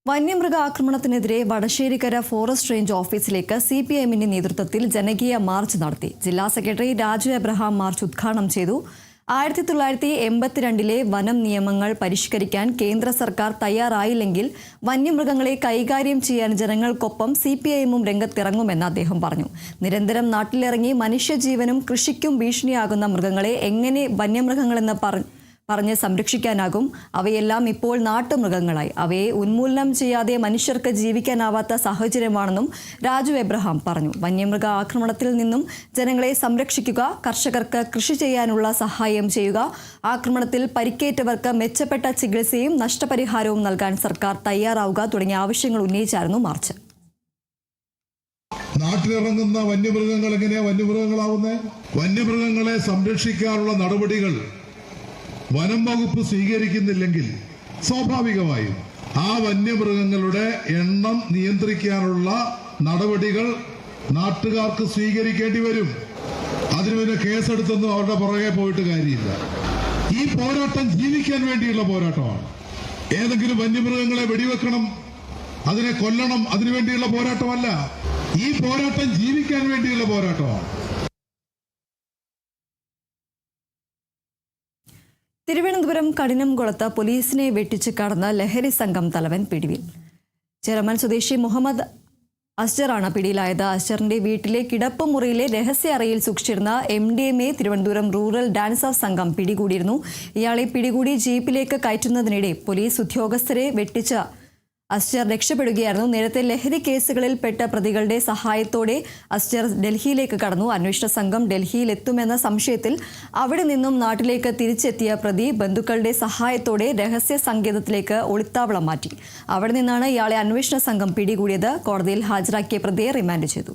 വന്യമൃഗ ആക്രമണത്തിനെതിരെ Vadasserikkara forest range ഓഫീസിലേക്ക് സിപിഐഎമ്മിന്റെ നേതൃത്വത്തിൽ ജനകീയ മാർച്ച് നടത്തി. ജില്ലാ സെക്രട്ടറി രാജു എബ്രഹാം മാർച്ച് ഉദ്ഘാടനം ചെയ്തു. 1982 വനം നിയമങ്ങൾ പരിഷ്കരിക്കാൻ കേന്ദ്ര സർക്കാർ തയ്യാറായില്ലെങ്കിൽ വന്യമൃഗങ്ങളെ കൈകാര്യം ചെയ്യാൻ ജനങ്ങൾക്കൊപ്പം സിപിഐഎമ്മും രംഗത്തിറങ്ങുമെന്ന് അദ്ദേഹം പറഞ്ഞു. നിരന്തരം നാട്ടിലിറങ്ങി മനുഷ്യജീവനും കൃഷിക്കും ഭീഷണിയാകുന്ന മൃഗങ്ങളെ എങ്ങനെ വന്യമൃഗങ്ങളെന്ന് പറഞ്ഞ് സംരക്ഷിക്കാനാകും? അവയെല്ലാം ഇപ്പോൾ നാട്ടുമൃഗങ്ങളായി. അവയെ ഉന്മൂലനം ചെയ്യാതെ മനുഷ്യർക്ക് ജീവിക്കാനാവാത്ത സാഹചര്യമാണെന്നും രാജു എബ്രഹാം പറഞ്ഞു. വന്യമൃഗ ആക്രമണത്തിൽ നിന്നും ജനങ്ങളെ സംരക്ഷിക്കുക, കർഷകർക്ക് കൃഷി ചെയ്യാനുള്ള സഹായം ചെയ്യുക, ആക്രമണത്തിൽ പരിക്കേറ്റവർക്ക് മെച്ചപ്പെട്ട ചികിത്സയും നഷ്ടപരിഹാരവും നൽകാൻ സർക്കാർ തയ്യാറാവുക തുടങ്ങിയ ആവശ്യങ്ങൾ ഉന്നയിച്ചായിരുന്നു മാർച്ച്. നാട്ടിലിറങ്ങുന്ന വന്യമൃഗങ്ങൾ എങ്ങനെയാ വന്യമൃഗങ്ങളാവുന്നത്? വന്യമൃഗങ്ങളെ സംരക്ഷിക്കാനുള്ള നടപടികൾ വനം വകുപ്പ് സ്വീകരിക്കുന്നില്ലെങ്കിൽ സ്വാഭാവികമായും ആ വന്യമൃഗങ്ങളുടെ എണ്ണം നിയന്ത്രിക്കാനുള്ള നടപടികൾ നാട്ടുകാർക്ക് സ്വീകരിക്കേണ്ടി വരും. അതിന് പിന്നെ കേസെടുത്തൊന്നും അവരുടെ പുറകെ പോയിട്ട് കാര്യമില്ല. ഈ പോരാട്ടം ജീവിക്കാൻ വേണ്ടിയുള്ള പോരാട്ടമാണ്. ഏതെങ്കിലും വന്യമൃഗങ്ങളെ വെടിവെക്കണം, അതിനെ കൊല്ലണം, അതിനുവേണ്ടിയുള്ള പോരാട്ടമല്ല. ഈ പോരാട്ടം ജീവിക്കാൻ വേണ്ടിയുള്ള പോരാട്ടമാണ്. തിരുവനന്തപുരം കഠിനംകുളത്ത് പോലീസിനെ വെട്ടിച്ച് കടന്ന ലഹരി സംഘം തലവൻ പിടിയിൽ. ചെറമൻ സ്വദേശി മുഹമ്മദ് അസ്ജറാണ് പിടിയിലായത്. അസ്ജറിന്റെ വീട്ടിലെ കിടപ്പുമുറിയിലെ രഹസ്യ അറയിൽ സൂക്ഷിച്ചിരുന്ന MDMA Thiruvananthapuram rural dance of സംഘം പിടികൂടിയിരുന്നു. ഇയാളെ പിടികൂടി ജീപ്പിലേക്ക് കയറ്റുന്നതിനിടെ പോലീസ് ഉദ്യോഗസ്ഥരെ വെട്ടിച്ച അസ്ജർ രക്ഷപ്പെടുകയായിരുന്നു. നേരത്തെ ലഹരി കേസുകളിൽ പെട്ട പ്രതികളുടെ സഹായത്തോടെ അസ്ജർ ഡൽഹിയിലേക്ക് കടന്നു. അന്വേഷണ സംഘം ഡൽഹിയിൽ എത്തുമെന്ന സംശയത്തിൽ അവിടെ നിന്നും നാട്ടിലേക്ക് തിരിച്ചെത്തിയ പ്രതി ബന്ധുക്കളുടെ സഹായത്തോടെ രഹസ്യ സങ്കേതത്തിലേക്ക് ഒളിത്താവളം മാറ്റി. അവിടെ നിന്നാണ് ഇയാളെ അന്വേഷണ സംഘം പിടികൂടിയത്. കോടതിയിൽ ഹാജരാക്കിയ പ്രതിയെ റിമാൻഡ് ചെയ്തു.